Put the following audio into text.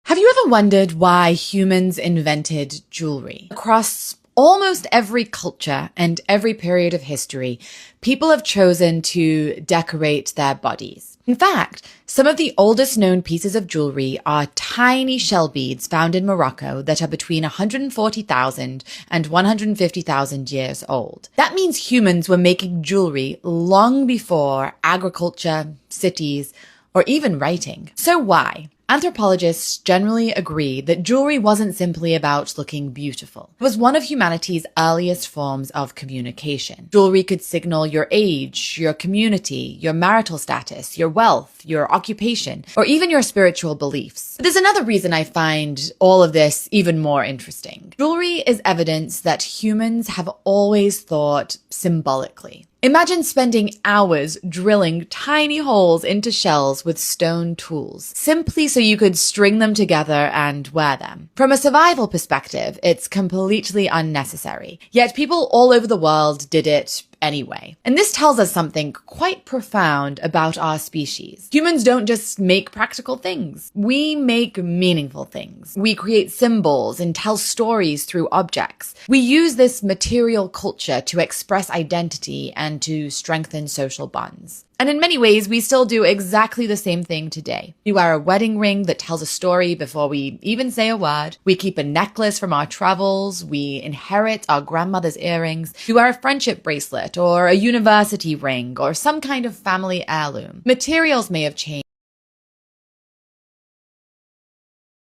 Have you ever wondered why humans invented jewelry? Across almost every culture and every period of history, people have chosen to decorate their bodies. In fact, some of the oldest known pieces of jewelry are tiny shell beads found in Morocco that are between 140,000 and 150,000 years old. That means humans were making jewelry long before agriculture, cities, or even writing. So why? Anthropologists generally agree that jewelry wasn't simply about looking beautiful. It was one of humanity's earliest forms of communication. Jewelry could signal your age, your community, your marital status, your wealth, your occupation, or even your spiritual beliefs. But there's another reason I find all of this even more interesting. Jewelry is evidence that humans have always thought symbolically. Imagine spending hours drilling tiny holes into shells with stone tools, simply so you could string them together and wear them. From a survival perspective, it's completely unnecessary. Yet people all over the world did it anyway. And this tells us something quite profound about our species. Humans don't just make practical things. We make meaningful things. We create symbols and tell stories through objects. We use this material culture to express identity and to strengthen social bonds. And in many ways, we still do exactly the same thing today. We wear a wedding ring that tells a story before we even say a word. We keep a necklace from our travels. We inherit our grandmother's earrings. We wear a friendship bracelet or a university ring or some kind of family heirloom. Materials may have changed,